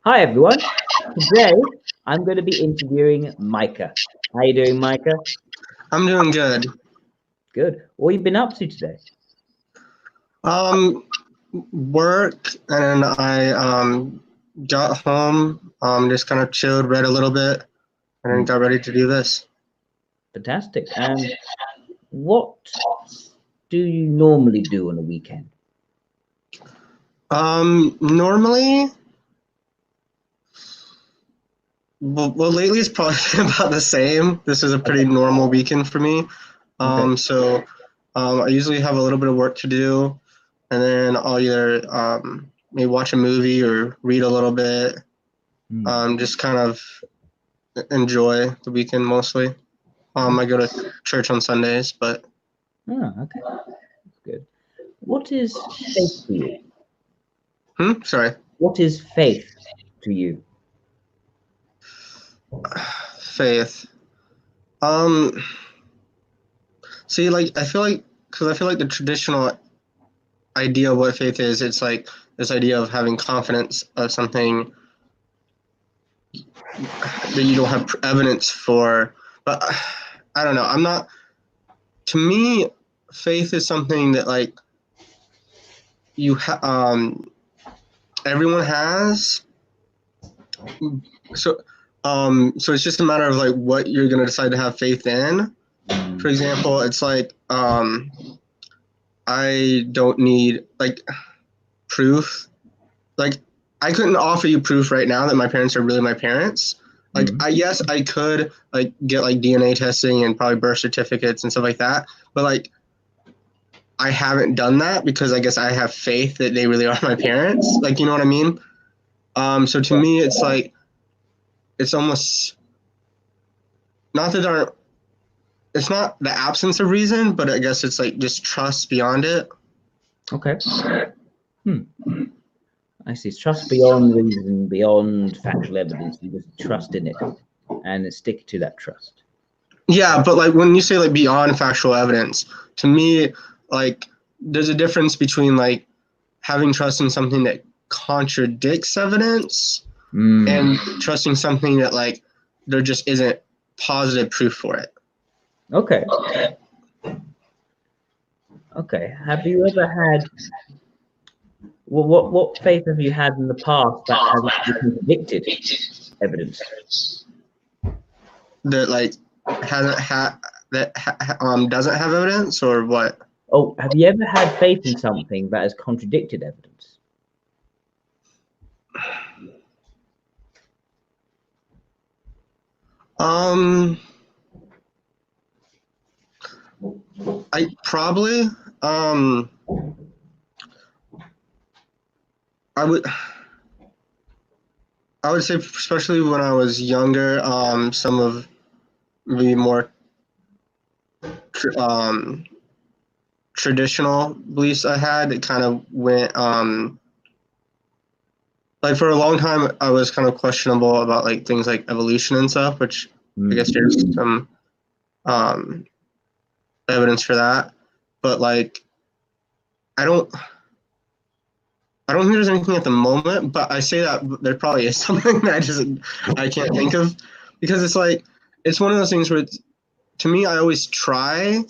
Hi everyone. Today I'm going to be interviewing Micah. How you doing, Micah? I'm doing good. Good. What have you been up to today? Work, and I got home, just kind of chilled, read a little bit, and then got ready to do this. Fantastic. And what do you normally do on a weekend? Normally, well, lately it's probably about the same. This is a pretty normal weekend for me. Okay. So I usually have a little bit of work to do, and then I'll either maybe watch a movie or read a little bit. Just kind of enjoy the weekend mostly. I go to church on Sundays, but. Oh, okay. That's good. What is faith to you? Sorry. What is faith to you? Faith. See, like, I feel like the traditional idea of what faith is, it's like this idea of having confidence of something that you don't have evidence for. But I don't know. To me, faith is something that like everyone has. So it's just a matter of like what you're gonna decide to have faith in. For example, it's like I don't need like proof. Like I couldn't offer you proof right now that my parents are really my parents. Like yes, I could like get like DNA testing and probably birth certificates and stuff like that. But like I haven't done that because I guess I have faith that they really are my parents. Like, you know what I mean? So to me it's like it's almost not that there it's not the absence of reason, but I guess it's like just trust beyond it. Okay. I see. It's trust beyond reason, beyond factual evidence. You just trust in it and stick to that trust. Yeah, but like when you say like beyond factual evidence, to me, like there's a difference between like having trust in something that contradicts evidence and trusting something that like there just isn't positive proof for it. Okay. Okay. Have you ever had what faith have you had in the past that has contradicted evidence? That like hasn't doesn't have evidence or what? Oh, have you ever had faith in something that has contradicted evidence? I probably I would say, especially when I was younger, some of the more traditional beliefs I had, it kind of went like for a long time I was kind of questionable about like things like evolution and stuff, which I guess there's some evidence for that. But like I don't think there's anything at the moment, but I say that there probably is something that I can't think of, because it's like it's one of those things where to me I always try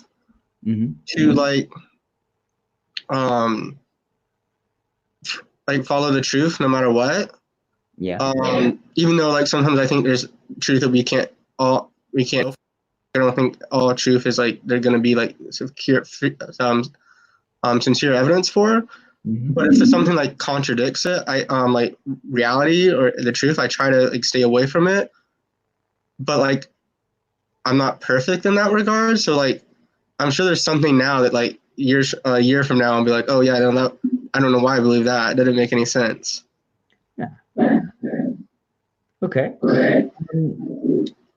to like follow the truth no matter what. Yeah. Even though like sometimes I think there's truth that we can't. I don't think all truth is like they're gonna be like sincere evidence for. But if there's something like contradicts it, I like reality or the truth, I try to like stay away from it. But like I'm not perfect in that regard, so like I'm sure there's something now that like a year from now I'll be like, oh yeah, I don't know why I believe that. It doesn't make any sense. Yeah. Okay.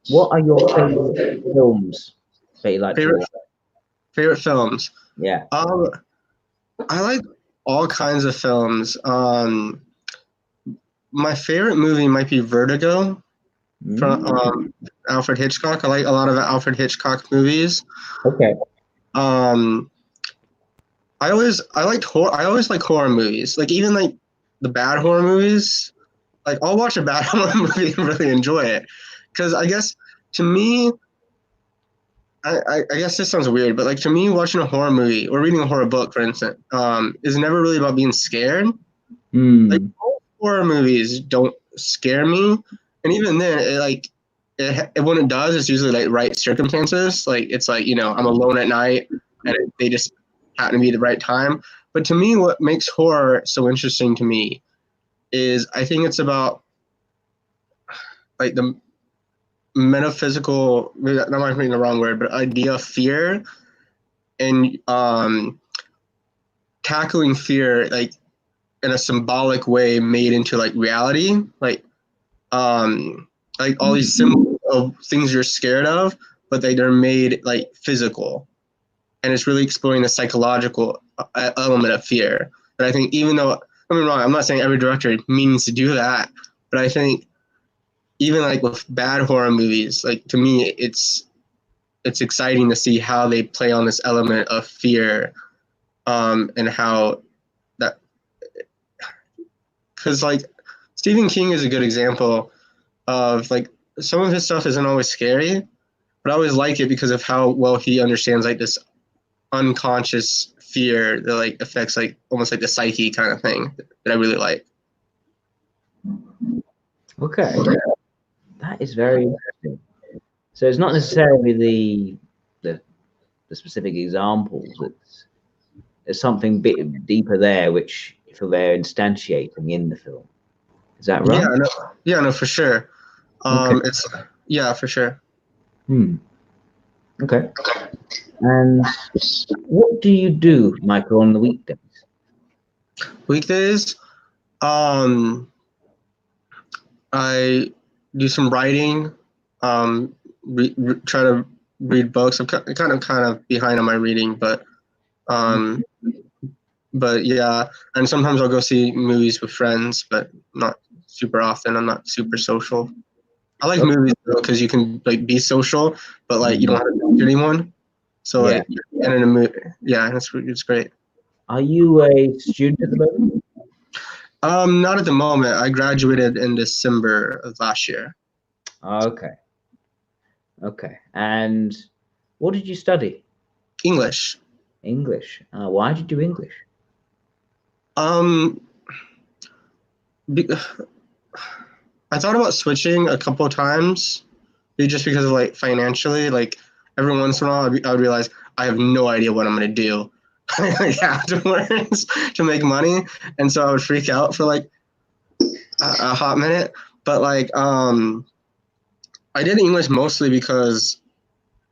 What are your favorite films that you like to watch? Favorite films? Yeah. I like all kinds of films. My favorite movie might be Vertigo from Alfred Hitchcock. I like a lot of Alfred Hitchcock movies. Okay. I always like horror movies. Like even like the bad horror movies. like I'll watch a bad horror movie and really enjoy it, because I guess to me, I guess this sounds weird, but like to me, watching a horror movie or reading a horror book, for instance, is never really about being scared. Like Mm. most horror movies don't scare me, and even then, when it does, it's usually like right circumstances. Like it's like, you know, I'm alone at night, and they just happen to be the right time. But to me, what makes horror so interesting to me is I think it's about like the metaphysical, maybe that might be the wrong word, but idea of fear, and tackling fear like in a symbolic way made into like reality, like all these symbols of things you're scared of, but they're made like physical, and it's really exploring the psychological element of fear. And I think, even though, don't get me wrong, I'm not saying every director means to do that, but I think even like with bad horror movies, like to me, it's exciting to see how they play on this element of fear, and how that, because like Stephen King is a good example of like some of his stuff isn't always scary, but I always like it because of how well he understands like this unconscious fear that like affects like almost like the psyche kind of thing that I really like. Okay, that is very interesting. So it's not necessarily the specific examples. There's something bit deeper there, which you feel they're instantiating in the film. Is that right? Yeah, no, for sure. Okay. It's yeah, for sure. Okay. And what do you do, Michael, on the weekdays? Weekdays, I do some writing, try to read books. I'm kind of behind on my reading, but yeah, and sometimes I'll go see movies with friends, but not super often. I'm not super social. I like movies though because you can like be social, but like you don't have to talk to anyone. So Yeah. like, and in a movie, yeah, it's great. Are you a student at the moment? Not at the moment. I graduated in December of last year. Okay. Okay. And what did you study? English. English. Why did you do English? Um, be, I thought about switching a couple of times, just because of like financially. Like every once in a while, I would realize I have no idea what I'm gonna do like afterwards to make money, and so I would freak out for like a hot minute. But like, I did English mostly because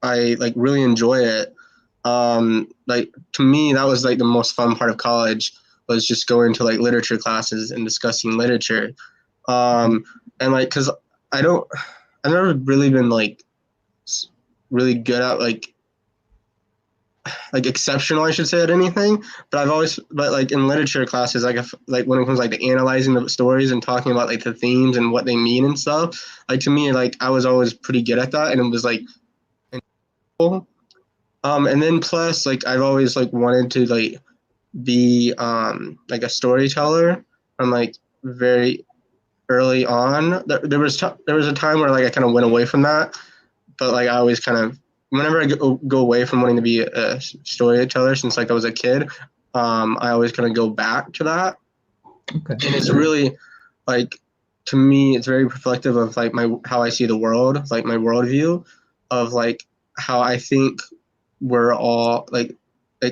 I like really enjoy it. Like to me, that was like the most fun part of college, was just going to like literature classes and discussing literature. And like, cause I've never really been like really good at like exceptional, I should say, at anything. But like in literature classes, like when it comes like to analyzing the stories and talking about like the themes and what they mean and stuff, like to me, like I was always pretty good at that, and it was like cool. And then plus, like I've always like wanted to like be like a storyteller. I'm like very early on. There was a time where like I kind of went away from that, but like I always kind of, whenever I go away from wanting to be a storyteller since like I was a kid, I always kind of go back to that. Okay. And it's really like, to me, it's very reflective of like how I see the world, like my worldview of like how I think we're all like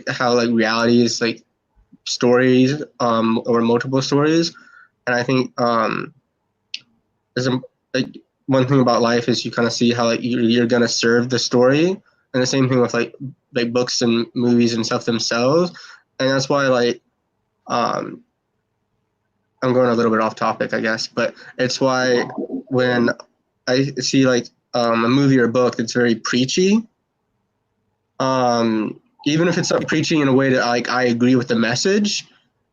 how like reality is like stories, or multiple stories. And I think there's like one thing about life is you kind of see how like you're gonna serve the story, and the same thing with like books and movies and stuff themselves. And that's why like um I'm going a little bit off topic, I guess, but it's why when I see like a movie or a book that's very preachy, even if it's not preaching in a way that like I agree with the message,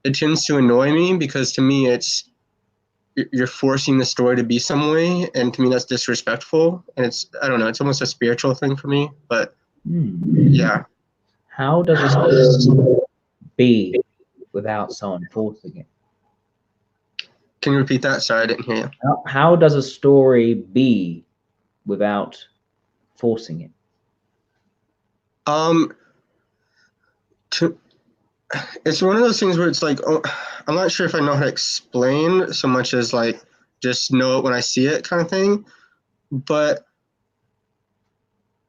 it tends to annoy me, because to me you're forcing the story to be some way, and to me that's disrespectful. And I don't know, it's almost a spiritual thing for me. But yeah. How does a story be without someone forcing it? Can you repeat that? Sorry, I didn't hear you. How does a story be without forcing it? It's one of those things where it's like, oh, I'm not sure if I know how to explain so much as like just know it when I see it kind of thing. But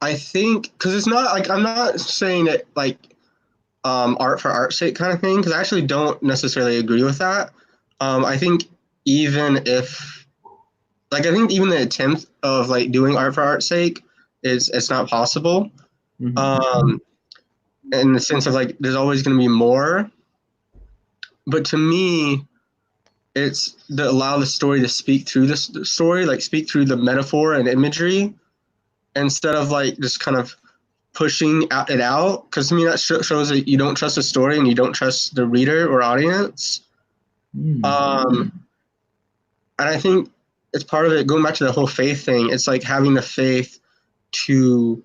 I think, because it's not like, I'm not saying that like art for art's sake kind of thing, because I actually don't necessarily agree with that. I think even if, like, I think even the attempt of like doing art for art's sake it's not possible. Mm-hmm. In the sense of like, there's always going to be more. But to me, it's to allow the story to speak through the story, like speak through the metaphor and imagery, instead of like just kind of pushing it out. Because to me, that shows that you don't trust the story and you don't trust the reader or audience. And I think it's part of it, going back to the whole faith thing. It's like having the faith to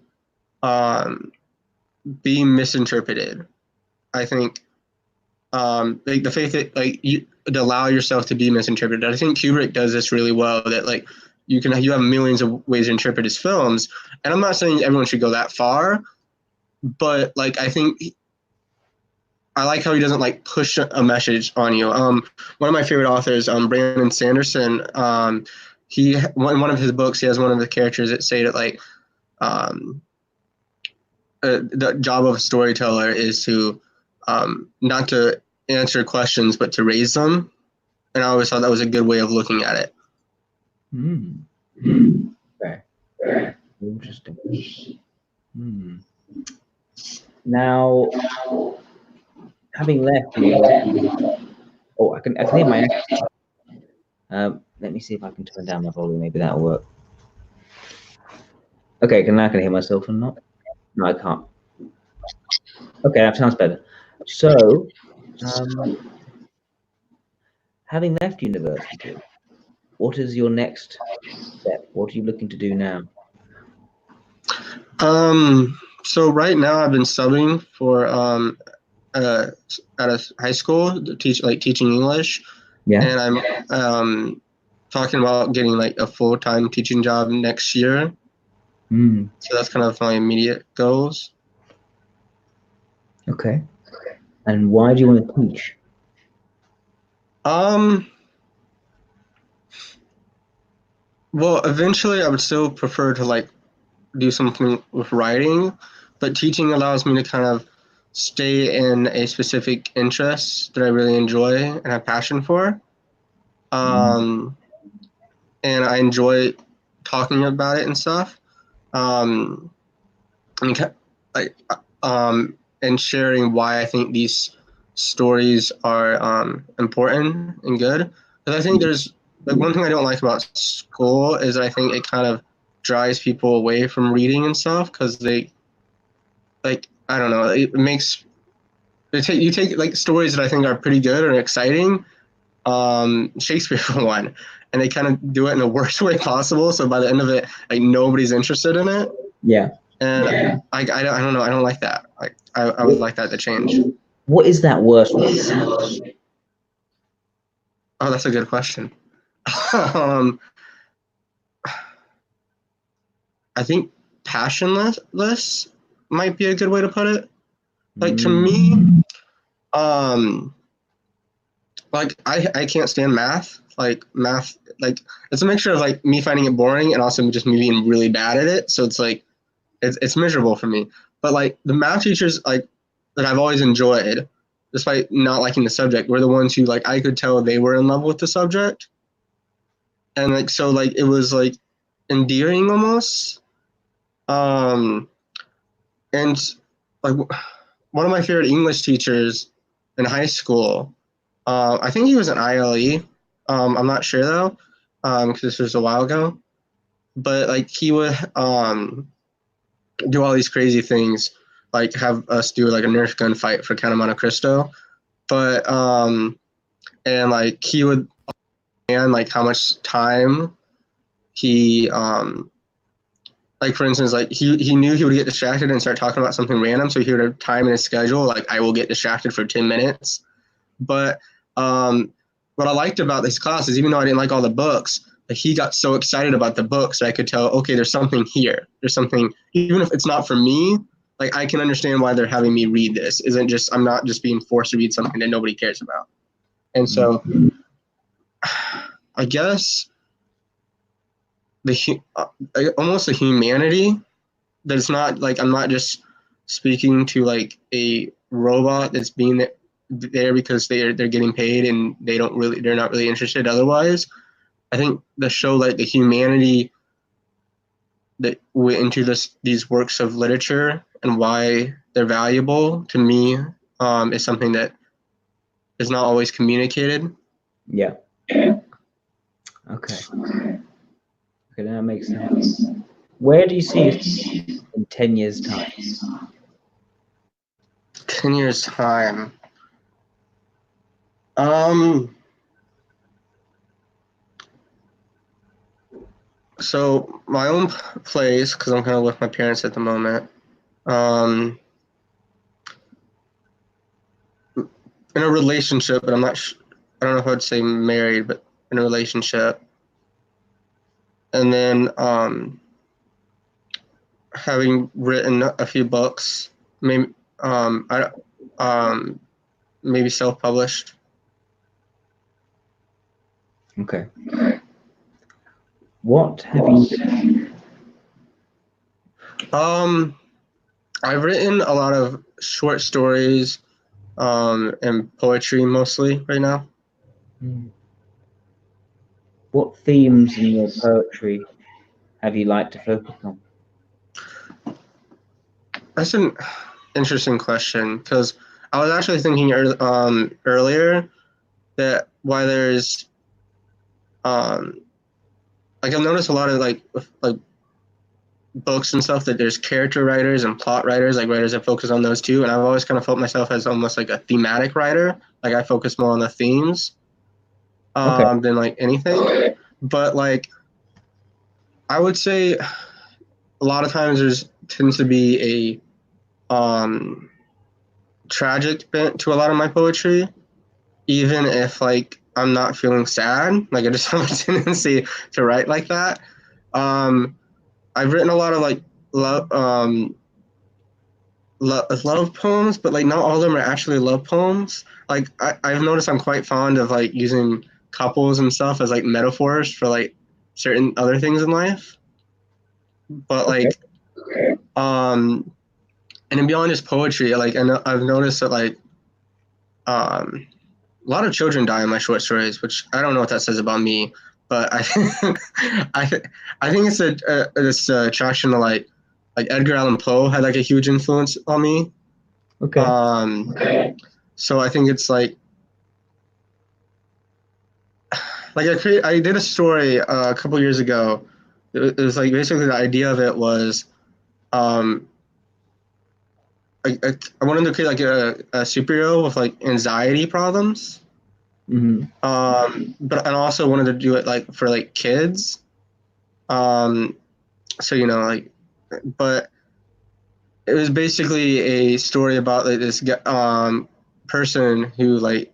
be misinterpreted. I think like the faith that like you to allow yourself to be misinterpreted. I think Kubrick does this really well. That like you have millions of ways to interpret his films, and I'm not saying everyone should go that far, but like I think I like how he doesn't like push a message on you. One of my favorite authors, Brandon Sanderson, he in one of his books he has one of the characters that say that like the job of a storyteller is to not to answer questions but to raise them, and I always thought that was a good way of looking at it. Okay. Interesting. Now, having left I can hear my let me see if I can turn down the volume. Maybe that'll work. Okay, now I can hear myself or not? No, I can't. Okay, that sounds better. So, having left university, what is your next step? What are you looking to do now? So right now I've been subbing for at a high school to teaching English. Yeah. And I'm talking about getting like a full-time teaching job next year. So that's kind of my immediate goals. Okay. And why do you want to teach? Well, eventually I would still prefer to like do something with writing, but teaching allows me to kind of stay in a specific interest that I really enjoy and have passion for. And I enjoy talking about it and stuff. And sharing why I think these stories are important and good. Because I think there's like one thing I don't like about school is I think it kind of drives people away from reading and stuff because they like I don't know, it makes you take like stories that I think are pretty good or exciting, Shakespeare for one, and they kind of do it in the worst way possible. So by the end of it, like nobody's interested in it. Yeah. And I don't know. I don't like that. Like I would like that to change. What is that worst way? Oh, that's a good question. I think passionless might be a good way to put it. Like to me, like I can't stand math. Like math, like it's a mixture of like me finding it boring and also just me being really bad at it. So it's like it's miserable for me. But like the math teachers like that I've always enjoyed, despite not liking the subject, were the ones who like I could tell they were in love with the subject. And like so like it was like endearing almost. And like one of my favorite English teachers in high school, I think he was an ILE. I'm not sure though, because this was a while ago. But like he would do all these crazy things, like have us do like a Nerf gun fight for Count of Monte Cristo. But and like he would and like how much time he like for instance, like he knew he would get distracted and start talking about something random, so he would have time in his schedule. Like I will get distracted for 10 minutes, but what what I liked about these classes, even though I didn't like all the books, he got so excited about the books that I could tell, okay, there's something here. There's something, even if it's not for me, like I can understand why they're having me read this. I'm not just being forced to read something that nobody cares about. And so I guess almost the humanity that it's not like I'm not just speaking to like a robot that's being there because they're getting paid and they're not really interested otherwise. I think the show, like the humanity that went into these works of literature and why they're valuable to me is something that is not always communicated. Yeah. Okay. Okay, that makes sense. Where do you see it in 10 years' time? 10 years' time. So my own place, because I'm kind of with my parents at the moment, in a relationship, but I don't know if I'd say married, but in a relationship. And then having written a few books, maybe maybe self-published. Okay. What have you written? I've written a lot of short stories and poetry mostly right now. What themes in your poetry have you liked to focus on? That's an interesting question, because I was actually thinking earlier that why there's like I've noticed a lot of like books and stuff that there's character writers and plot writers, like writers that focus on those too. And I've always kind of felt myself as almost like a thematic writer. Like I focus more on the themes than like anything. But like I would say a lot of times tends to be a tragic bent to a lot of my poetry, even if like I'm not feeling sad. Like I just have a tendency to write like that. I've written a lot of like love poems, but like not all of them are actually love poems. Like I've noticed I'm quite fond of like using couples and stuff as like metaphors for like certain other things in life. But like and then beyond just poetry, like I've noticed that like a lot of children die in my short stories, which I don't know what that says about me, but I think I think it's this attraction to like Edgar Allan Poe had like a huge influence on me. Okay. So I think it's like I did a story a couple years ago. It was like basically the idea of it was I wanted to create like a superhero with like anxiety problems. Mm-hmm. But I also wanted to do it like for like kids. So like, but it was basically a story about like this person who like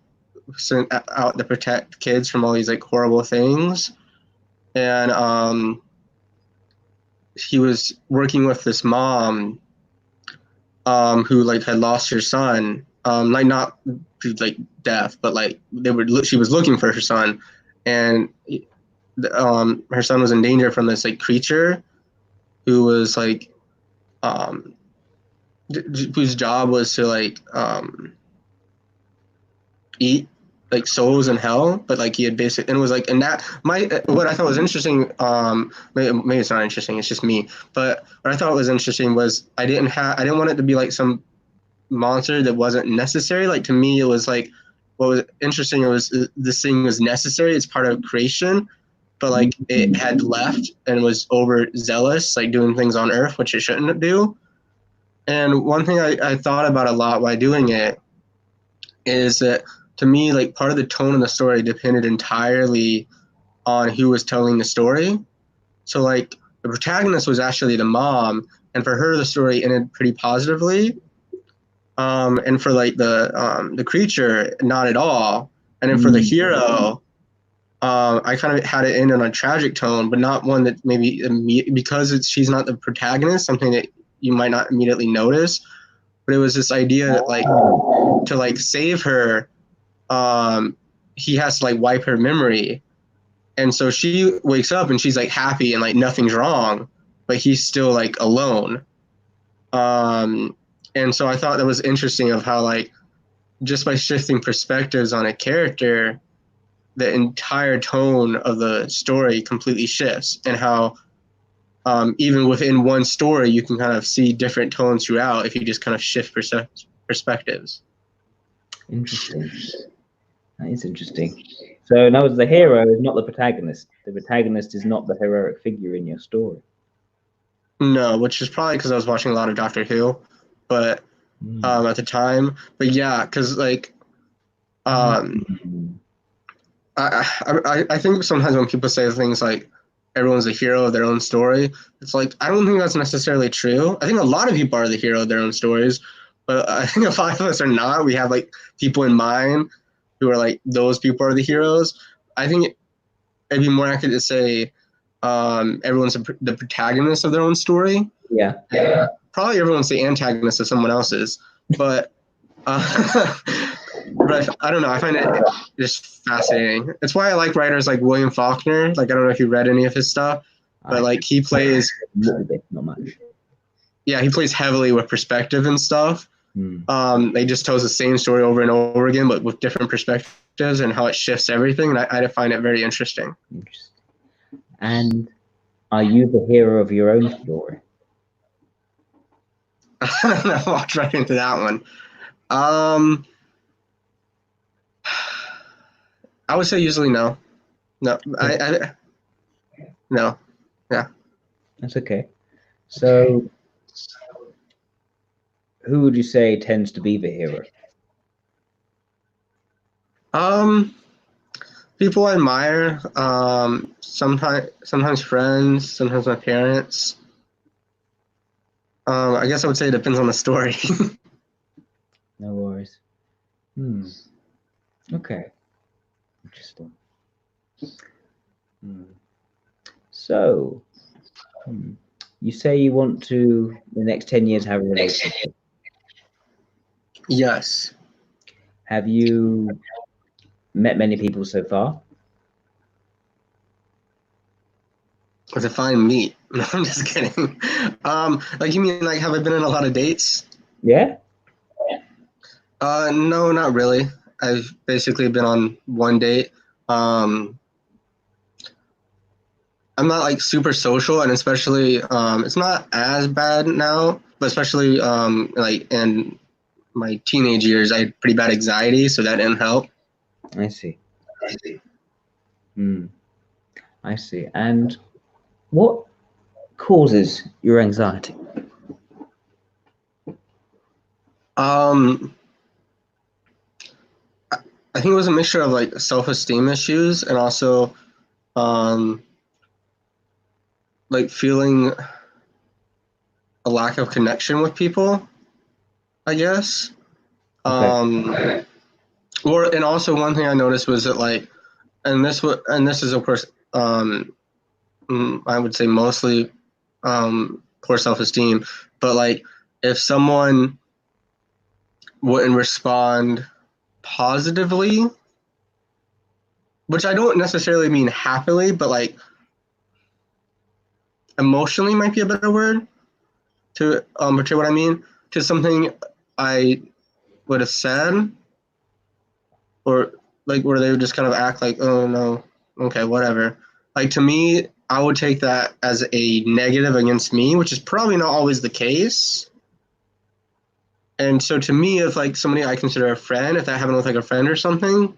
sent out to protect kids from all these like horrible things, and he was working with this mom who like had lost her son, like not like death, but like she was looking for her son, and her son was in danger from this like creature who was like whose job was to like eat like souls in hell, but like he had basically, and it was like, and that what I thought was interesting, maybe it's not interesting, it's just me, but what I thought was interesting was I didn't want it to be like some monster that wasn't necessary. Like to me it was like, what was interesting was this thing was necessary, it's part of creation, but like it had left and was overzealous, like doing things on earth which it shouldn't do. And one thing I thought about a lot while doing it is that to me, like part of the tone of the story depended entirely on who was telling the story. So like the protagonist was actually the mom, and for her the story ended pretty positively. And for like the creature, not at all. And then for the hero, I kind of had it in on a tragic tone, but not one that maybe because she's not the protagonist, something that you might not immediately notice. But it was this idea that like to like save her, he has to like wipe her memory, and so she wakes up and she's like happy and like nothing's wrong, but he's still like alone. And so I thought that was interesting of how like just by shifting perspectives on a character, the entire tone of the story completely shifts, and how even within one story you can kind of see different tones throughout if you just kind of shift perspectives. Interesting. That is interesting. So in other words, the hero is not the protagonist. The protagonist is not the heroic figure in your story. No, which is probably because I was watching a lot of Doctor Who, but at the time. But yeah, because like I think sometimes when people say things like everyone's a hero of their own story, it's like I don't think that's necessarily true. I think a lot of people are the hero of their own stories, but I think a lot of us are not. We have like people in mind who are like those people are the heroes. I think it'd be more accurate to say everyone's the protagonist of their own story. Yeah. Probably everyone's the antagonist of someone else's, but but I don't know. I find it just fascinating. It's why I like writers like William Faulkner. Like I don't know if you read any of his stuff, but like he plays a little bit, not much. Yeah, he plays heavily with perspective and stuff. They just tells the same story over and over again, but with different perspectives and how it shifts everything. And I find it very interesting. And are you the hero of your own story? I walked right into that one. I would say usually no. No, no. Yeah. That's okay. So who would you say tends to be the hero? People I admire, sometimes friends, sometimes my parents. I guess I would say it depends on the story. No worries. Okay. Interesting. So, you say you want to, the next 10 years, have a relationship. Yes. Have you met many people so far? Define meet. No, I'm just kidding. Like you mean like have I been in a lot of dates? Yeah. No, not really. I've basically been on one date. I'm not like super social, and especially it's not as bad now, but especially like in my teenage years, I had pretty bad anxiety, so that didn't help. I see. I see. And what causes your anxiety? I think it was a mixture of like self-esteem issues and also like feeling a lack of connection with people, I guess. Okay. And also one thing I noticed was that like, and this is of course, I would say mostly poor self-esteem, but like if someone wouldn't respond positively, which I don't necessarily mean happily, but like emotionally might be a better word to portray what I mean, to something I would have said, or like where they would just kind of act like, oh no, okay, whatever. Like to me, I would take that as a negative against me, which is probably not always the case. And so to me, if like somebody I consider a friend, if that happened with like a friend or something,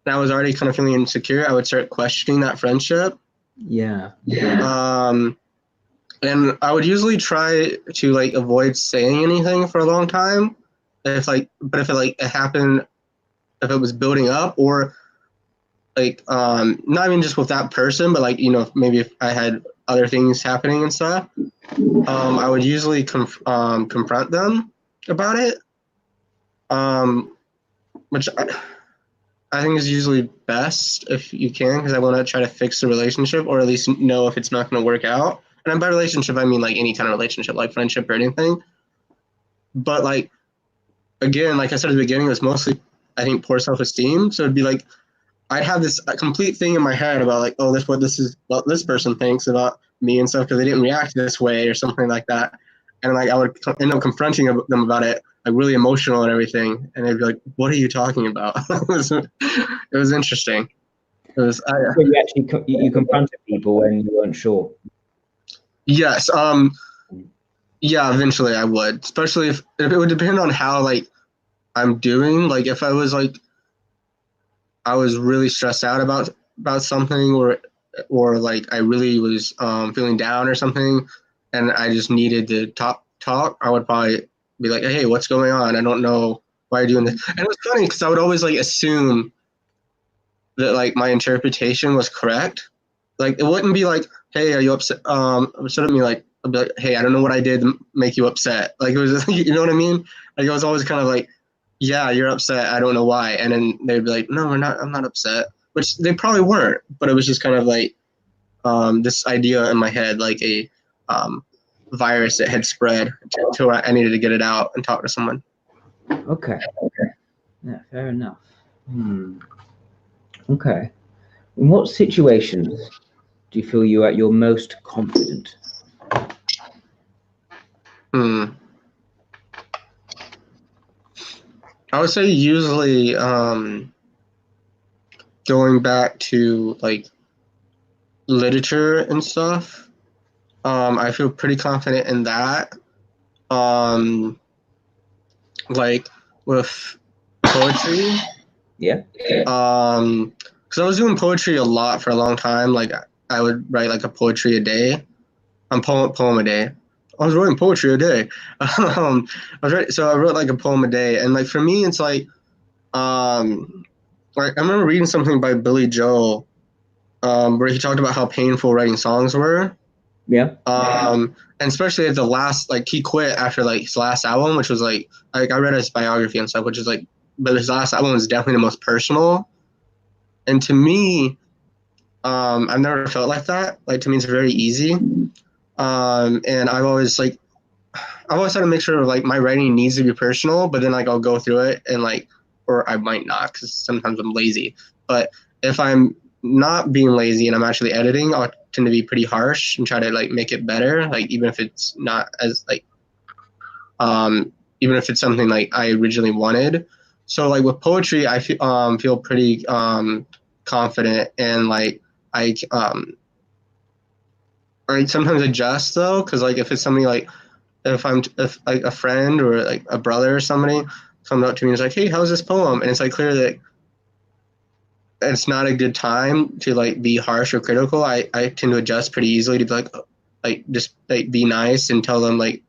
and I was already kind of feeling insecure, I would start questioning that friendship. Yeah. And I would usually try to like avoid saying anything for a long time. But if it happened, if it was building up, or like not even just with that person, but like maybe if I had other things happening and stuff, I would usually confront them about it. Which I think is usually best if you can, because I want to try to fix the relationship, or at least know if it's not going to work out. And by relationship, I mean like any kind of relationship, like friendship or anything. But like again, like I said at the beginning, it was mostly I think poor self-esteem. So it'd be like I'd have this complete thing in my head about like, oh, what this person thinks about me and stuff because they didn't react this way or something like that. And like I would end up confronting them about it, like really emotional and everything, and they'd be like, "What are you talking about?" It was interesting. It was So you actually you confronted people when you weren't sure. yes, yeah. Eventually, I would, especially if it would depend on how like I'm doing. Like if I was like I was really stressed out about something, or like I really was feeling down or something, and I just needed to talk, I would probably be like, "Hey, what's going on? I don't know why you're doing this." And it was funny because I would always like assume that like my interpretation was correct. Like it wouldn't be like, "Hey, are you upset?" Upset at me, like, I'd be like, "Hey, I don't know what I did to make you upset." Like it was, just, you know what I mean? Like it was always kind of like, "Yeah, you're upset. I don't know why." And then they'd be like, "No, we're not. I'm not upset." Which they probably weren't, but it was just kind of like this idea in my head, like a virus that had spread to where I needed to get it out and talk to someone. Okay. Yeah, fair enough. Okay. In what situations do you feel you're at your most confident? I would say usually going back to like literature and stuff. I feel pretty confident in that. Like with poetry. Yeah. Because I was doing poetry a lot for a long time. Like I would write like a poetry a day, poem a day. I was writing poetry a day. So I wrote like a poem a day, and like for me, it's like I remember reading something by Billy Joel, where he talked about how painful writing songs were. Yeah. And especially at the last, like he quit after like his last album, which was like I read his biography and stuff, which is like, but his last album was definitely the most personal. And to me, I've never felt like that. Like to me, it's very easy. And I've always had to make sure like my writing needs to be personal, but then like I'll go through it and like, or I might not because sometimes I'm lazy. But if I'm not being lazy and I'm actually editing, I'll tend to be pretty harsh and try to like make it better. Like even if it's not as like, even if it's something like I originally wanted. So like with poetry, I feel pretty confident and like I sometimes adjust though, because like if it's something like if like a friend or like a brother or somebody comes up to me and is like, "Hey, how's this poem?" And it's like clear that it's not a good time to like be harsh or critical. I tend to adjust pretty easily to be like just like be nice and tell them like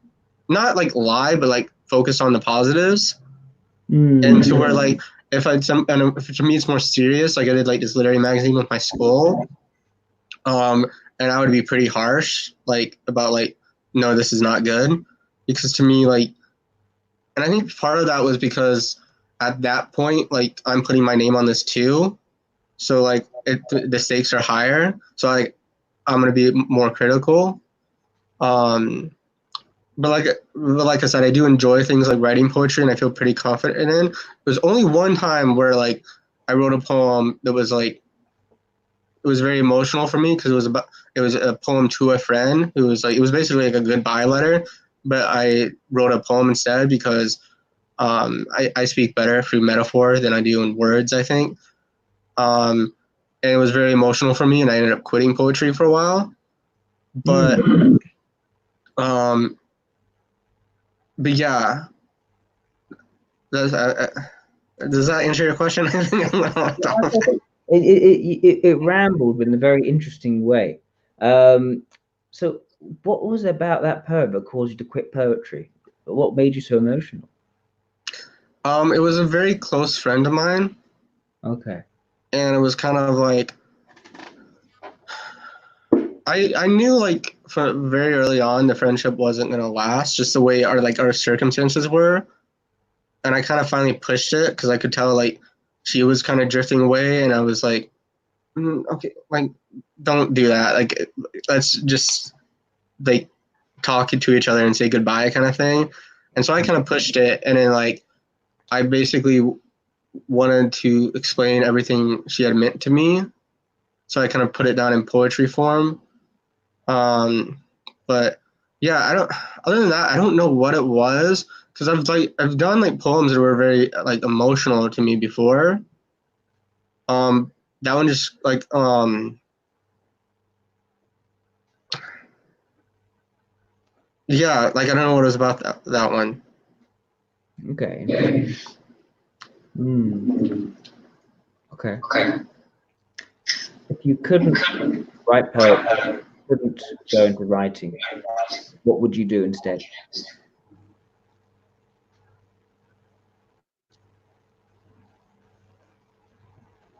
not like lie, but like focus on the positives. And to where like if if to me it's more serious, like I did like this literary magazine with my school, and I would be pretty harsh like about like no, this is not good, because to me like, and I think part of that was because at that point like I'm putting my name on this too, so like the stakes are higher, so like I'm gonna be more critical. Um, but like I said, I do enjoy things like writing poetry, and I feel pretty confident in. There's only one time where like I wrote a poem that was like it was very emotional for me because it was a poem to a friend who was like it was basically like a goodbye letter, but I wrote a poem instead because I speak better through metaphor than I do in words, I think. And it was very emotional for me, and I ended up quitting poetry for a while. But um, but yeah, does that answer your question? It rambled in a very interesting way. So what was it about that poem that caused you to quit poetry? What made you so emotional? It was a very close friend of mine, Okay. and it was kind of like I knew like from very early on the friendship wasn't gonna last, just the way our circumstances were, and I kind of finally pushed it because I could tell like she was kind of drifting away, and I was like, okay, like, don't do that. Like, let's just like talk to each other and say goodbye kind of thing. And so I kind of pushed it, and then like I basically wanted to explain everything she had meant to me. So I kind of put it down in poetry form. But yeah, I don't. Other than that, I don't know what it was, because I've done like poems that were very like emotional to me before. That one just like yeah, like I don't know what it was about that one. Okay. Okay. If you couldn't write poetry, couldn't go into writing, what would you do instead?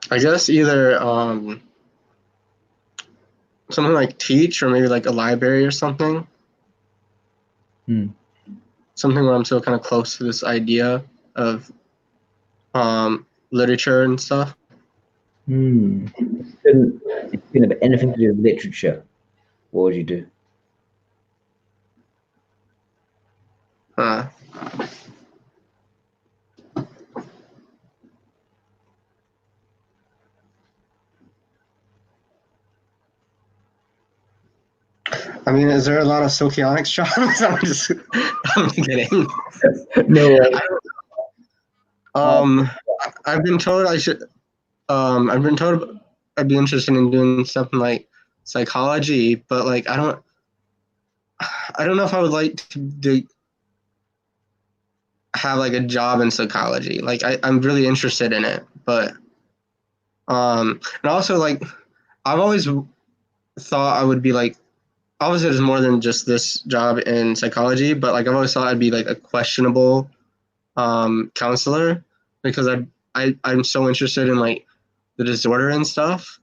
I guess either something like teach, or maybe like a library or something. Something where I'm still kind of close to this idea of literature and stuff. If you couldn't have anything to do with literature, what would you do? I mean, is there a lot of socionics jobs? I'm kidding. No. I've been told I should. I've been told I'd be interested in doing something like psychology, but like I don't know if I would like to have like a job in psychology. Like I'm really interested in it, but and also like I've always thought I would be like, obviously there's more than just this job in psychology, but like I've always thought I'd be like a questionable counselor, because I'm so interested in like the disorder and stuff.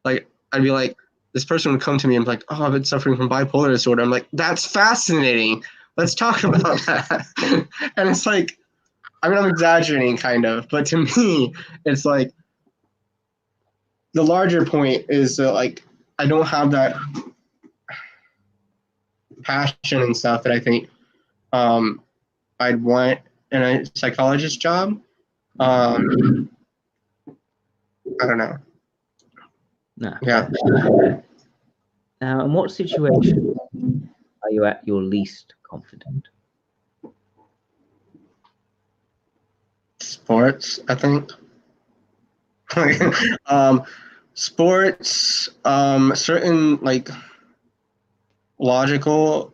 Like I'd be like, this person would come to me and be like, oh, I've been suffering from bipolar disorder. I'm like, that's fascinating. Let's talk about that. And it's like, I mean, I'm exaggerating kind of, but to me, it's like the larger point is that like I don't have that passion and stuff that I think I'd want in a psychologist job. I don't know. No. Yeah. Now, in what situation are you at your least confident? Sports, I think. Sports, certain like logical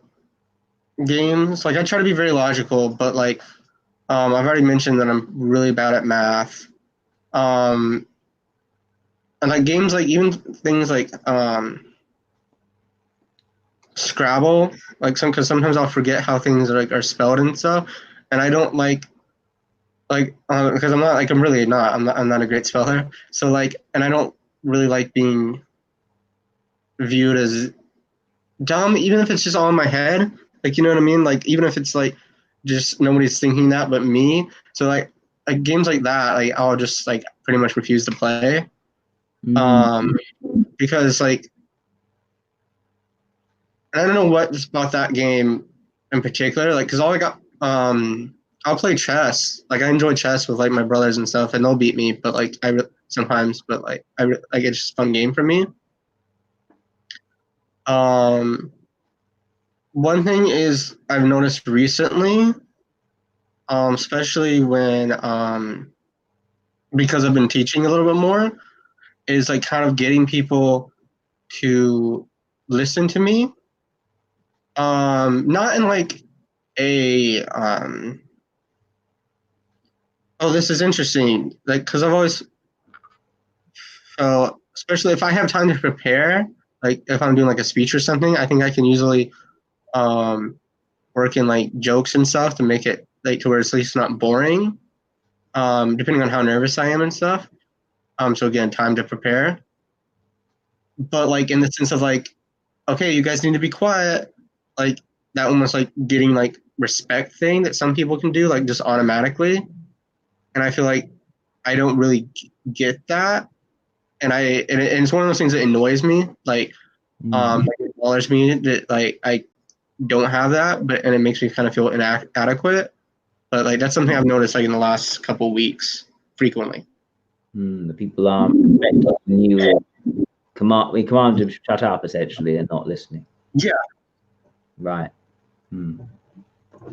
games. Like I try to be very logical, but like I've already mentioned that I'm really bad at math. And like games, like even things like Scrabble, like because sometimes I'll forget how things are spelled and stuff, and I don't like because I'm not a great speller, so like, and I don't really like being viewed as dumb, even if it's just all in my head. Like, you know what I mean? Like, even if it's like just nobody's thinking that but me. So like games like that, like I'll just like pretty much refuse to play. Because like I don't know what's about that game in particular. Like, cause all I got, I'll play chess. Like I enjoy chess with like my brothers and stuff, and they'll beat me. But like sometimes, but like it's just a fun game for me. One thing is I've noticed recently, especially when because I've been teaching a little bit more, is like kind of getting people to listen to me. Not in like a oh, this is interesting. Like, because I've always felt, especially if I have time to prepare, like if I'm doing like a speech or something, I think I can usually work in like jokes and stuff to make it like to where it's at least not boring, depending on how nervous I am and stuff. So again, time to prepare. But like in the sense of like, okay, you guys need to be quiet, like that almost like getting like respect thing that some people can do like just automatically. And I feel like I don't really get that, and it's one of those things that annoys me. Like, it bothers me that like I don't have that, and it makes me kind of feel inadequate. But like that's something I've noticed like in the last couple of weeks frequently. The people aren't respecting you. We command them to shut up essentially and not listening. Yeah. Right.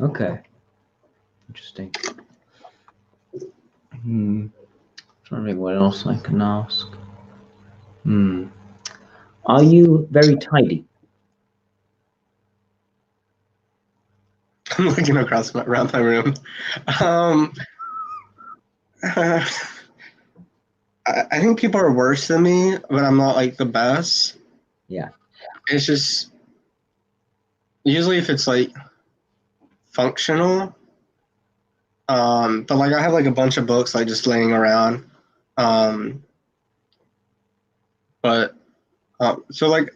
Okay. Interesting. Trying to think what else I can ask. Are you very tidy? I'm looking around my room. I think people are worse than me, but I'm not like the best. Yeah. It's just usually if it's like functional. But like I have like a bunch of books like just laying around. So like,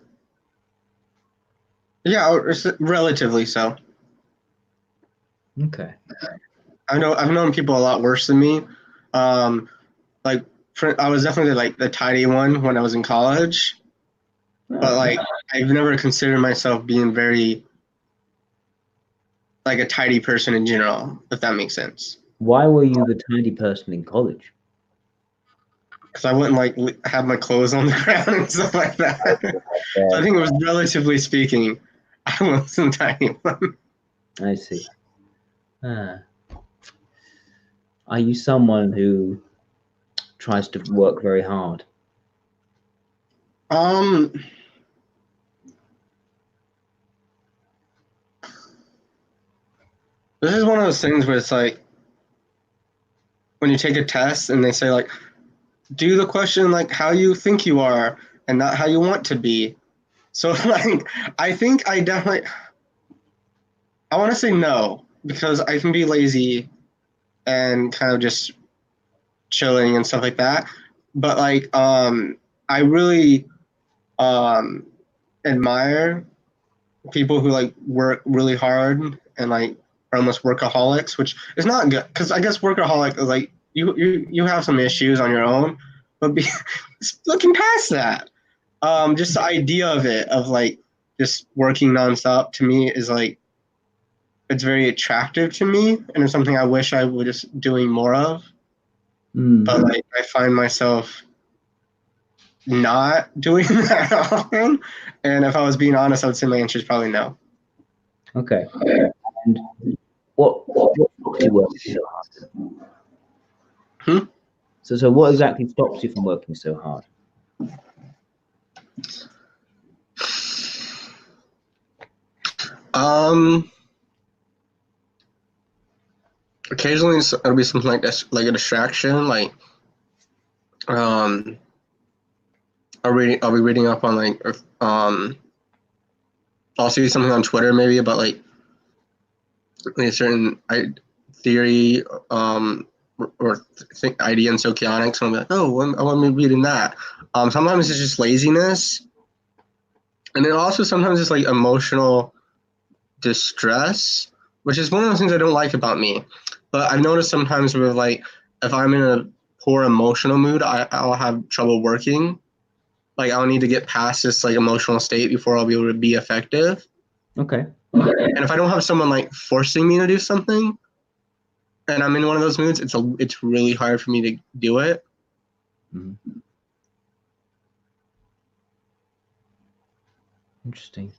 yeah, it's relatively so. Okay. I've known people a lot worse than me. Like I was definitely like the tidy one when I was in college, but like I've never considered myself being very like a tidy person in general, if that makes sense. Why were you the tidy person in college? Because I wouldn't like have my clothes on the ground and stuff like that. So I think it was relatively speaking, I wasn't tidy one. I see. Are you someone who tries to work very hard? This is one of those things where it's like when you take a test and they say like, do the question like how you think you are and not how you want to be. So like, I think I want to say no, because I can be lazy and kind of just chilling and stuff like that. But like, I really admire people who like work really hard and like are almost workaholics, which is not good because I guess workaholic is like you have some issues on your own, but looking past that, just the idea of it of like just working nonstop to me is like it's very attractive to me and it's something I wish I was just doing more of. But like I find myself not doing that often, and if I was being honest, I would say my answer is probably no. Okay. And what stops you working so hard? So what exactly stops you from working so hard? Occasionally it'll be something like this, like a distraction, like I'll be reading up on like I'll see something on Twitter maybe about like a certain theory or idea in socionics, and I'm like, oh, I want to be reading that. Sometimes it's just laziness, and then also sometimes it's like emotional distress, which is one of those things I don't like about me. But I've noticed sometimes where like if I'm in a poor emotional mood, I'll have trouble working. Like I'll need to get past this like emotional state before I'll be able to be effective. Okay. And if I don't have someone like forcing me to do something, and I'm in one of those moods, it's really hard for me to do it. Interesting.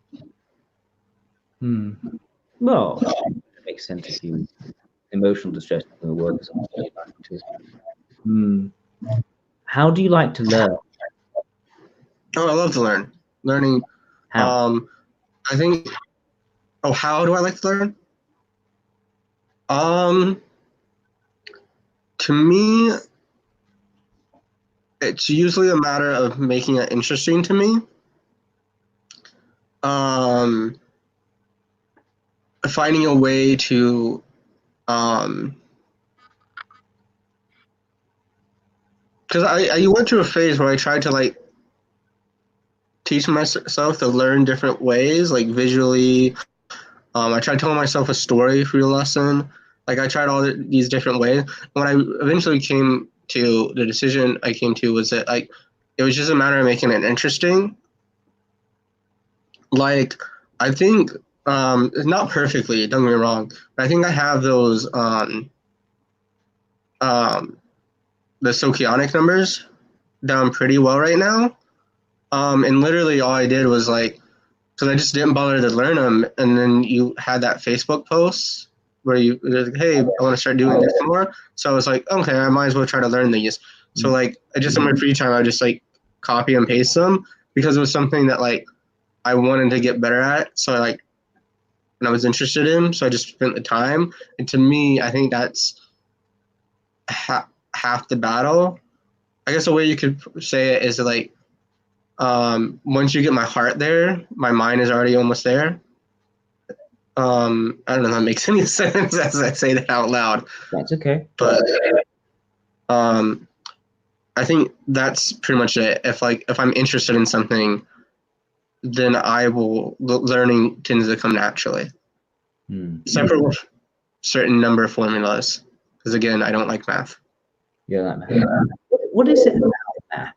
Well, it makes sense if you emotional distress in the work is something you like to. How do you like to learn? Oh, I love to learn. Learning. How? I think. Oh, how do I like to learn? To me, it's usually a matter of making it interesting to me. Finding a way to because I went through a phase where I tried to like teach myself to learn different ways, like visually. I tried telling myself a story for your lesson. Like I tried all these different ways. What I eventually came to the decision I came to was that like it was just a matter of making it interesting. Like I think not perfectly, don't get me wrong, but I think I have those the Socchionic numbers down pretty well right now. And literally all I did was like, because I just didn't bother to learn them, and then you had that Facebook post where you were like, hey, I want to start doing this more. So I was like, okay, I might as well try to learn these. So like, I just in my free time, I just like copy and paste them because it was something that like I wanted to get better at. So I like, and I was interested in, so I just spent the time. And to me, I think that's half the battle. I guess the way you could say it is like, once you get my heart there, my mind is already almost there. I don't know if that makes any sense as I say that out loud. That's okay. But I think that's pretty much it. If I'm interested in something, then learning tends to come naturally. Except for certain number formulas, because again, I don't like math. Yeah, that math. What is it about math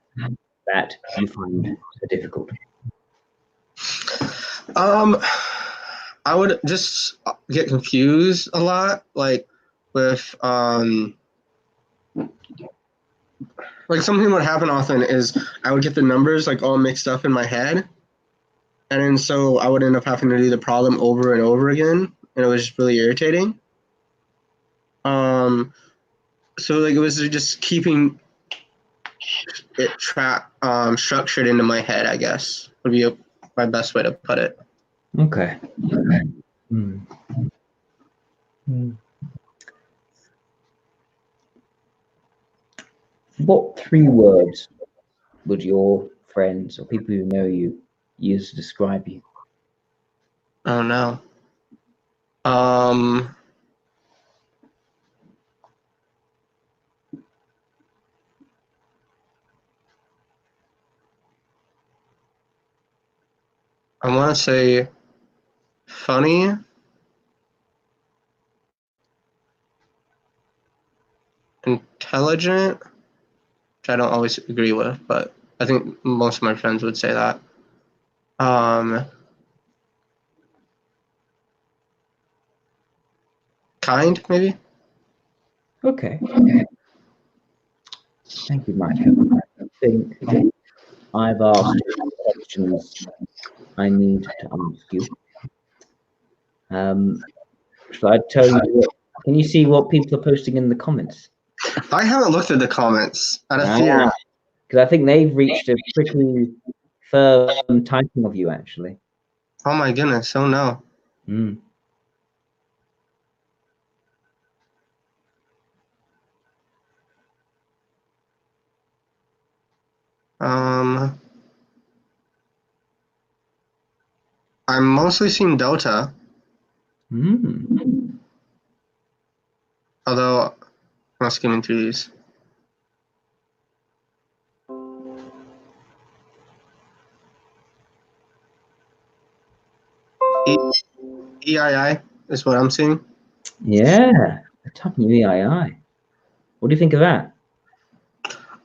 that you find so difficult? I would just get confused a lot, like with like something would happen often is I would get the numbers like all mixed up in my head, and then so I would end up having to do the problem over and over again, and it was just really irritating. So like it was just keeping it structured into my head, I guess would be my best way to put it. Okay. What 3 words would your friends or people who know you use to describe you? Oh no. I want to say funny, intelligent, which I don't always agree with, but I think most of my friends would say that. Kind, maybe. Okay. Thank you, Micah. I think I've asked questions I need to ask you. Shall I tell you? Can you see what people are posting in the comments? I haven't looked at the comments out of fear. Because I think they've reached a pretty firm typing of you, actually. Oh my goodness! Oh no. I'm mostly seeing Delta. Although I'm not skimming through these. EII is what I'm seeing. Yeah, a top new EII. What do you think of that?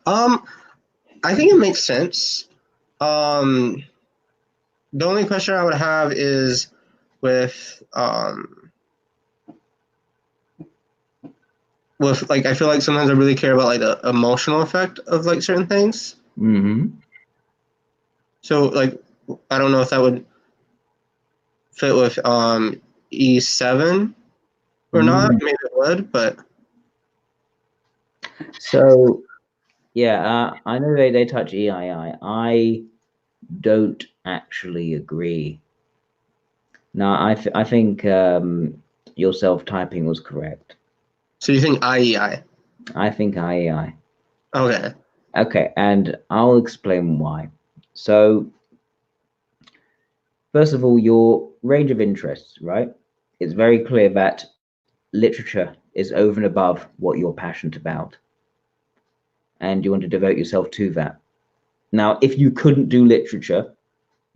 I think it makes sense. The only question I would have is with like I feel like sometimes I really care about like the emotional effect of like certain things. So like I don't know if that would fit with E7 or not. Maybe it would, but so yeah, I know they touch EII. I don't actually agree. No, I think your self-typing was correct. So you think IEI? I think IEI. Okay. Okay, and I'll explain why. So, first of all, your range of interests, right? It's very clear that literature is over and above what you're passionate about, and you want to devote yourself to that. Now, if you couldn't do literature,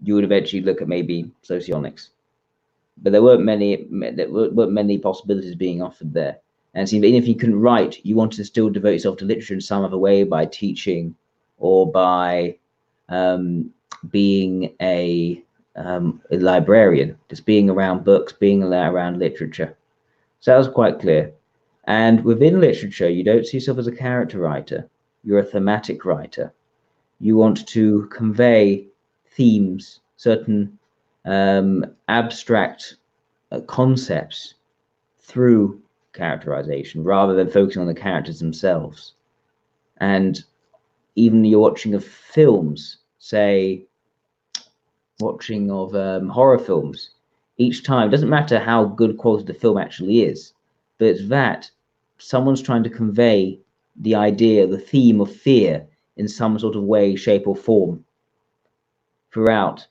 you would eventually look at maybe socionics, but there weren't many possibilities being offered there. And so even if you couldn't write, you wanted to still devote yourself to literature in some other way, by teaching or by being a librarian, just being around books, being around literature. So that was quite clear. And within literature, you don't see yourself as a character writer. You're a thematic writer. You want to convey themes, certain abstract concepts through characterization, rather than focusing on the characters themselves. And even you're watching of films, say watching of horror films, each time, it doesn't matter how good quality the film actually is, but it's that someone's trying to convey the idea, the theme of fear in some sort of way, shape, or form throughout.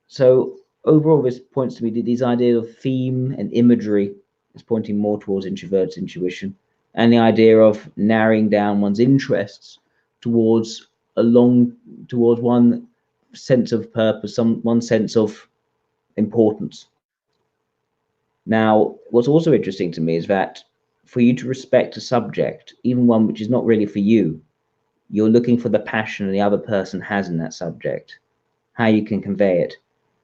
So overall, this points to me that these ideas of theme and imagery is pointing more towards introverted intuition, and the idea of narrowing down one's interests towards towards one sense of purpose, one sense of importance. Now, what's also interesting to me is that for you to respect a subject, even one which is not really for you, you're looking for the passion the other person has in that subject, how you can convey it,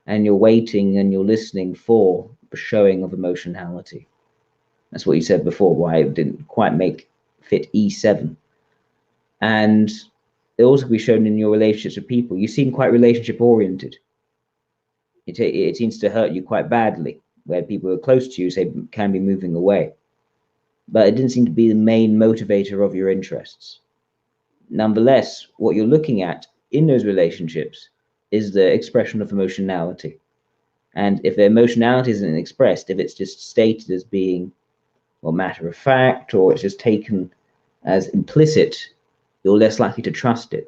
and you're waiting and you're listening for the showing of emotionality. That's what you said before, why it didn't quite fit E7. And it also be shown in your relationships with people. You seem quite relationship oriented. It seems to hurt you quite badly, where people who are close to you say can be moving away. But it didn't seem to be the main motivator of your interests. Nonetheless, what you're looking at in those relationships is the expression of emotionality. And if the emotionality isn't expressed, if it's just stated as being, well, matter of fact, or it's just taken as implicit, you're less likely to trust it.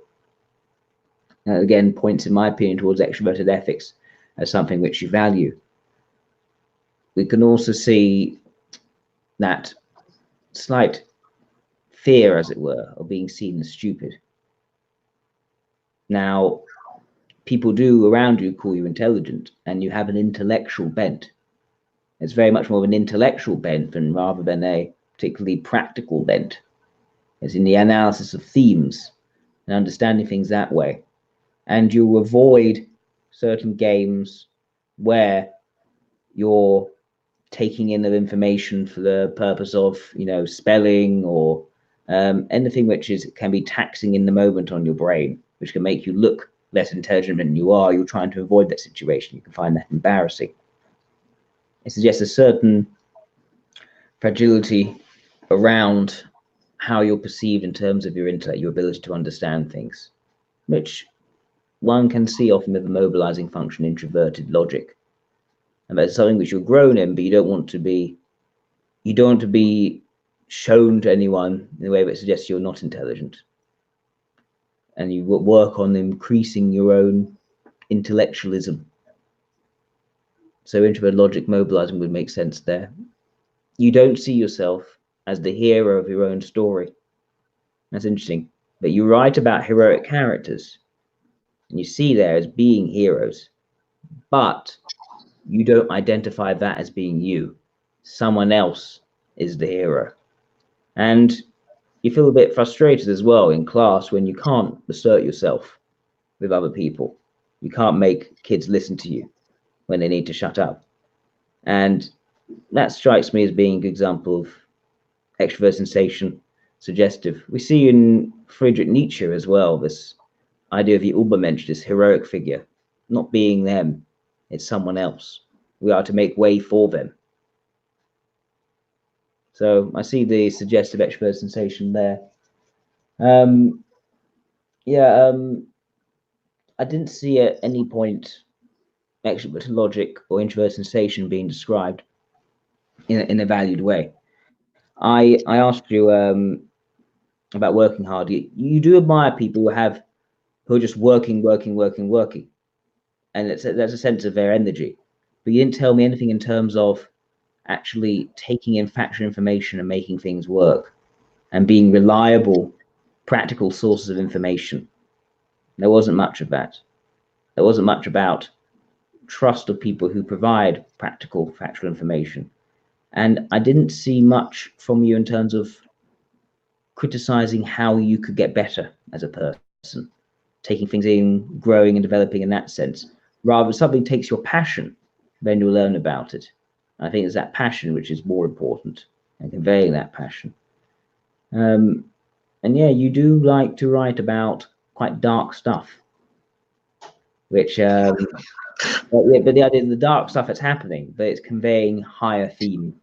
That again points, in my opinion, towards extroverted ethics as something which you value. We can also see that slight fear, as it were, of being seen as stupid. Now, people do around you call you intelligent, and you have an intellectual bent. It's very much more of an intellectual bent rather than a particularly practical bent. It's in the analysis of themes and understanding things that way. And you avoid certain games where you're taking in of information for the purpose of, spelling or anything which can be taxing in the moment on your brain, which can make you look less intelligent than you are. You're trying to avoid that situation. You can find that embarrassing. It suggests a certain fragility around how you're perceived in terms of your intellect, your ability to understand things, which one can see often with the mobilizing function, introverted logic. And that's something which you're grown in, but you don't want to be shown to anyone in a way that suggests you're not intelligent. And you work on increasing your own intellectualism. So introvert logic mobilizing would make sense there. You don't see yourself as the hero of your own story. That's interesting. But you write about heroic characters, and you see there as being heroes, but you don't identify that as being you. Someone else is the hero. And you feel a bit frustrated as well in class when you can't assert yourself with other people. You can't make kids listen to you when they need to shut up. And that strikes me as being an example of extrovert sensation, suggestive. We see in Friedrich Nietzsche as well, this idea of the Übermensch, this heroic figure, not being them, it's someone else. We are to make way for them. So I see the suggestive extrovert sensation there. I didn't see at any point extrovert logic or introvert sensation being described in a valued way. I asked you about working hard. You do admire people who are just working, and that's a sense of their energy. But you didn't tell me anything in terms of actually taking in factual information and making things work, and being reliable, practical sources of information. There wasn't much of that. There wasn't much about trust of people who provide practical, factual information. And I didn't see much from you in terms of criticizing how you could get better as a person, taking things in, growing and developing in that sense. Rather, something takes your passion, then you'll learn about it. I think it's that passion which is more important, and conveying that passion. And yeah, you do like to write about quite dark stuff, which but the idea of the dark stuff that's happening, but it's conveying higher theme.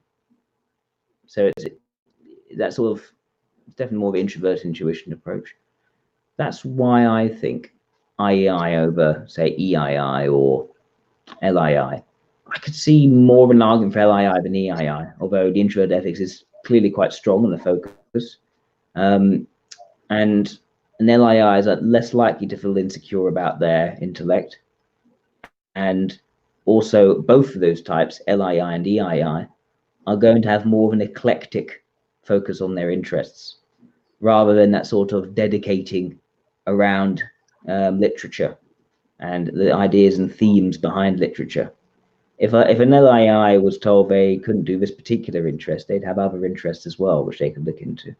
So it's that sort of, it's definitely more of an introverted intuition approach. That's why I think IEI over, say, EII or LII. I could see more of an argument for LII than EII, although the introvert ethics is clearly quite strong on the focus. And LIIs are less likely to feel insecure about their intellect. And also, both of those types, LII and EII, are going to have more of an eclectic focus on their interests, rather than that sort of dedicating around literature and the ideas and themes behind literature. If an LII was told they couldn't do this particular interest, they'd have other interests as well, which they could look into.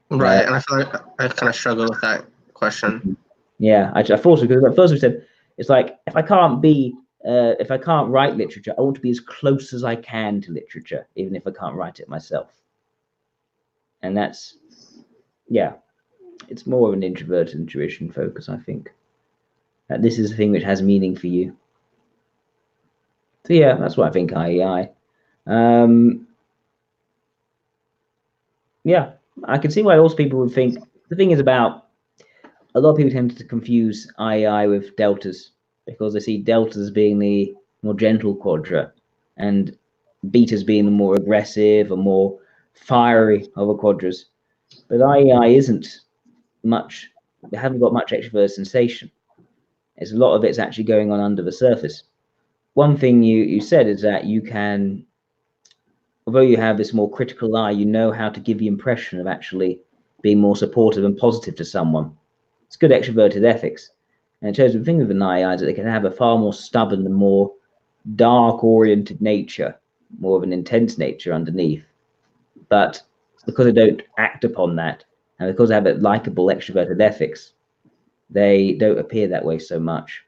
Right, and I feel like I kind of struggle with that question. Yeah, I thought so, because at first we said, it's like, if I can't write literature, I want to be as close as I can to literature, even if I can't write it myself. And that's, yeah, it's more of an introverted intuition focus, I think. That this is a thing which has meaning for you. So yeah, that's what I think IEI. Yeah, I can see why also people would think, the thing is about, a lot of people tend to confuse IEI with deltas, because they see deltas as being the more gentle quadra and betas being the more aggressive or more fiery of the quadras. But IEI isn't much, they haven't got much extrovert sensation. It's a lot of it's actually going on under the surface. One thing you said is that you can, although you have this more critical eye, you know how to give the impression of actually being more supportive and positive to someone. It's good extroverted ethics. And in terms of the thing with an IEI is that they can have a far more stubborn and more dark-oriented nature, more of an intense nature underneath. But because they don't act upon that, and because they have a likable extroverted ethics, they don't appear that way so much.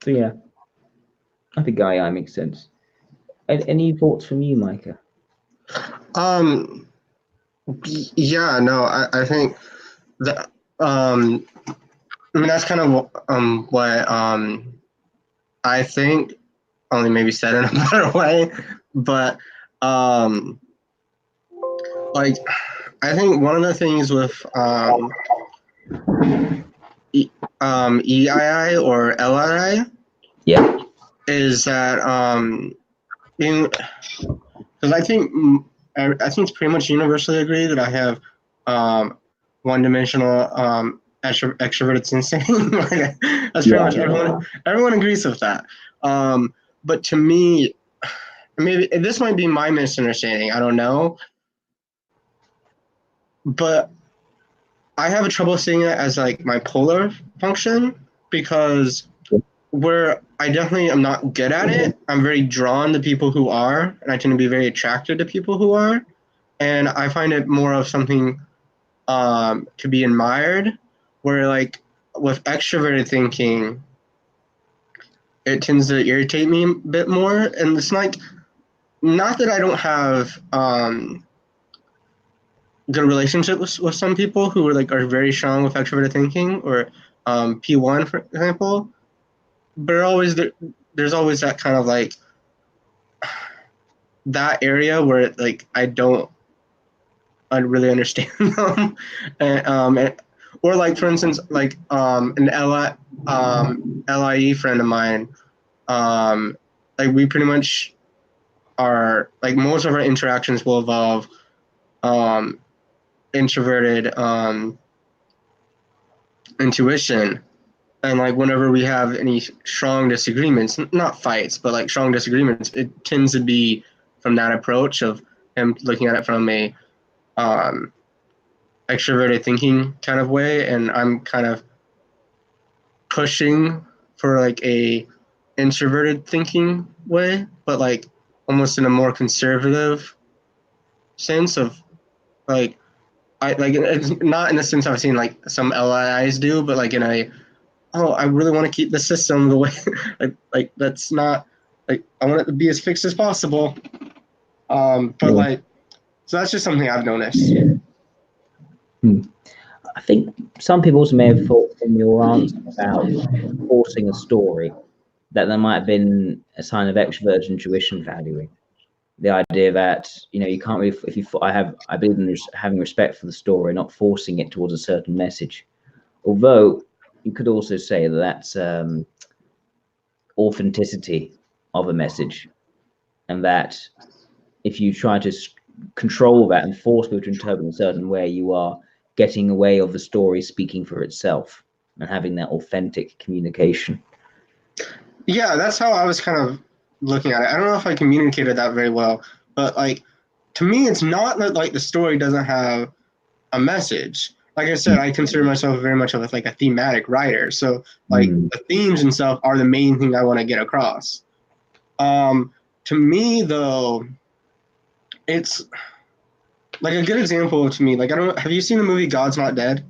So yeah, I think IEI makes sense. Any thoughts from you, Micah? Yeah, no, I think that I mean that's kind of what I think, only maybe said in a better way, but like I think one of the things with EII or LII, yeah, is that being, because I think it's pretty much universally agreed that I have one-dimensional extroverted sensing. That's pretty much everyone agrees with that. But to me, maybe this might be my misunderstanding, I don't know, but I have trouble seeing it as like my polar function, because where I definitely am not good at it, I'm very drawn to people who are, and I tend to be very attracted to people who are, and I find it more of something to be admired, where like with extroverted thinking, it tends to irritate me a bit more. And it's like, not that I don't have good relationships with some people who are very strong with extroverted thinking, or P1, for example, but there's always that kind of like that area where like I really understand them, and or like for instance like an LIE friend of mine, like we pretty much are like most of our interactions will involve introverted intuition. And like whenever we have any strong disagreements, not fights, but like strong disagreements, it tends to be from that approach of him looking at it from a extroverted thinking kind of way, and I'm kind of pushing for like a introverted thinking way, but like almost in a more conservative sense of like I like it's not in the sense I've seen like some LIIs do, but like in a I really want to keep the system the way like that's not like I want it to be as fixed as possible. But like so that's just something I've noticed. I think some people also may have thought from your answer about forcing a story that there might have been a sign of extroversion intuition valuing. The idea that you can't really, if you I believe in having respect for the story, not forcing it towards a certain message. Although you could also say that that's authenticity of a message, and that if you try to control that and force people to interpret in a certain way, you are getting away of the story speaking for itself and having that authentic communication. Yeah, that's how I was kind of looking at it. I don't know if I communicated that very well, but like to me, it's not that like the story doesn't have a message. Like I said, I consider myself very much of like a thematic writer. So like the themes and stuff are the main thing I want to get across. To me though, it's like a good example to me. Like I don't know, have you seen the movie God's Not Dead?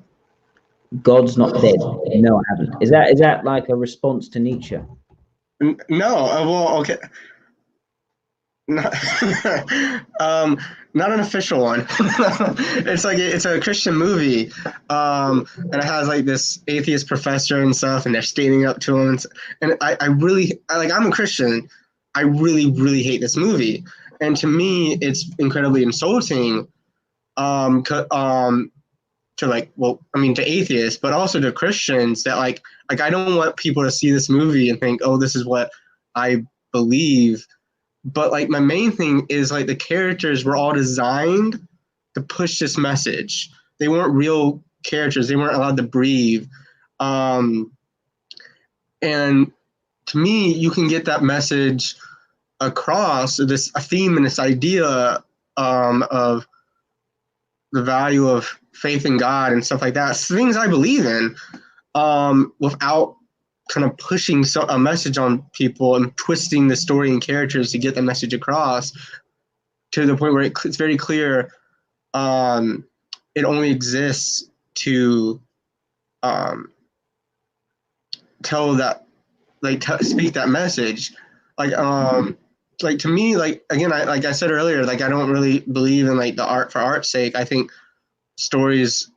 God's Not Dead. No, I haven't. Is that like a response to Nietzsche? No. Well, okay. Not, not an official one. It's a Christian movie, and it has like this atheist professor and stuff, and they're standing up to him. And I'm a Christian. I really hate this movie, and to me, it's incredibly insulting. To like, well, I mean, to atheists, but also to Christians that like I don't want people to see this movie and think, oh, this is what I believe. But like my main thing is like the characters were all designed to push this message. They weren't real characters. They weren't allowed to breathe. And to me, you can get that message across, this a theme and this idea of the value of faith in God and stuff like that. It's things I believe in, without kind of pushing a message on people and twisting the story and characters to get the message across to the point where it's very clear it only exists to tell that, like, speak that message. Like to me, like again, like I said earlier, like I don't really believe in like the art for art's sake. I think stories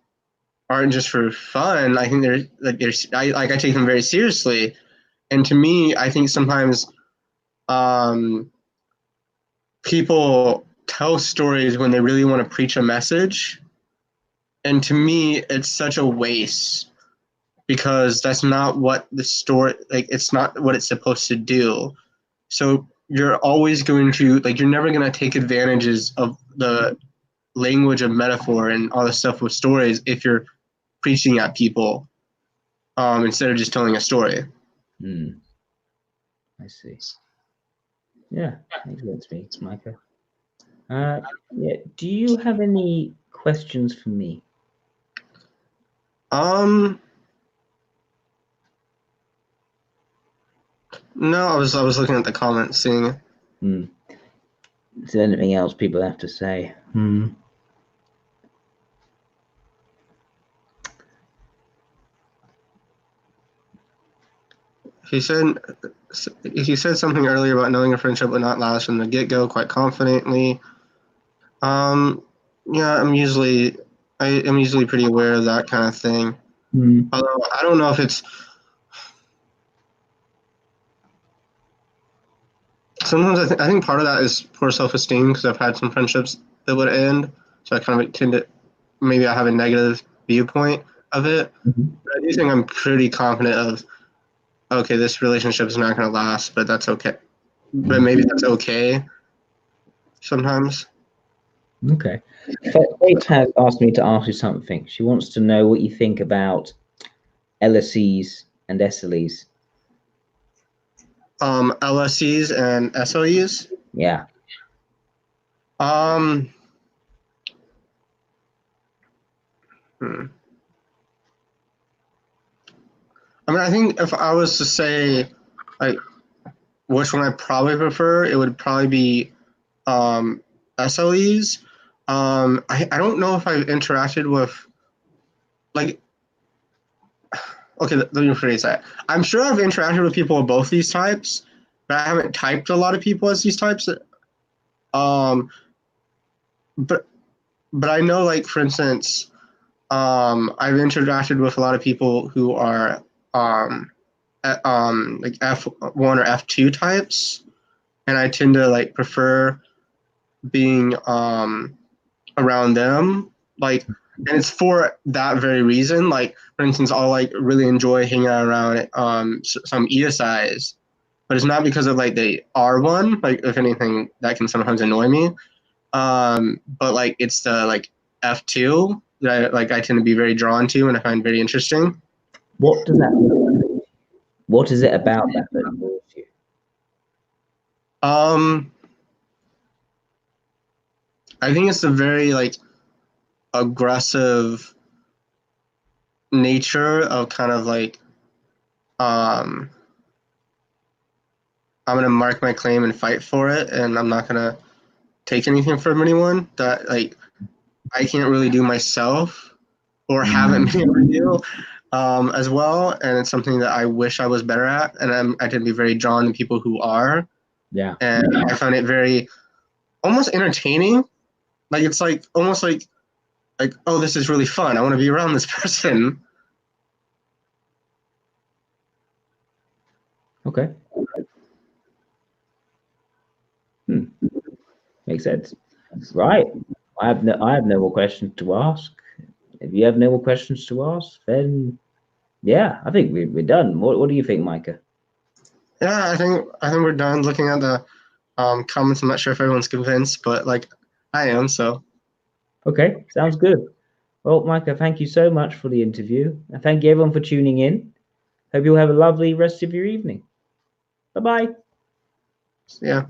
aren't just for fun. I think I take them very seriously. And to me, I think sometimes people tell stories when they really want to preach a message. And to me, it's such a waste because that's not what the story, like, it's not what it's supposed to do. So you're always going to, like, you're never going to take advantages of the language of metaphor and all the stuff with stories if you're preaching at people instead of just telling a story. I see. Yeah, makes sense to me, Micah. Yeah. Do you have any questions for me? No, I was looking at the comments, seeing. Is there anything else people have to say? He said something earlier about knowing a friendship would not last from the get-go quite confidently. Yeah, I'm usually pretty aware of that kind of thing. Although I don't know if it's sometimes I think part of that is poor self-esteem because I've had some friendships that would end, so I kind of tend to maybe I have a negative viewpoint of it. But I do think I'm pretty confident of, okay, this relationship is not going to last, but that's okay. But maybe that's okay sometimes. Okay. Faith has asked me to ask you something. She wants to know what you think about LSEs and SLEs. LSEs and SLEs? Yeah. I mean, I think if I was to say, like, which one I probably prefer, it would probably be SLEs. I don't know if I've interacted with, like, okay, let me rephrase that. I'm sure I've interacted with people of both these types, but I haven't typed a lot of people as these types. But I know, like, for instance, I've interacted with a lot of people who are like F1 or F2 types, and I tend to like prefer being around them. Like, and it's for that very reason. Like, for instance, I'll like really enjoy hanging out around some ESIs, but it's not because of like they are one. Like, if anything, that can sometimes annoy me. But like it's the like F2 that I tend to be very drawn to and I find very interesting. What does that mean? What is it about that annoys you? I think it's a very like aggressive nature of kind of like I'm gonna mark my claim and fight for it, and I'm not gonna take anything from anyone that like I can't really do myself or haven't been able to do as well. And it's something that I wish I was better at, and I tend to be very drawn to people who are. Yeah. And I find it very almost entertaining. Like it's like almost like oh, this is really fun. I want to be around this person. Okay. Makes sense. Right. I have no more questions to ask. If you have no more questions to ask, then yeah, I think we're done. What do you think, Micah? Yeah, I think we're done looking at the comments. I'm not sure if everyone's convinced, but like I am. So. Okay, sounds good. Well, Micah, thank you so much for the interview, and thank you everyone for tuning in. Hope you'll have a lovely rest of your evening. Bye-bye. Yeah.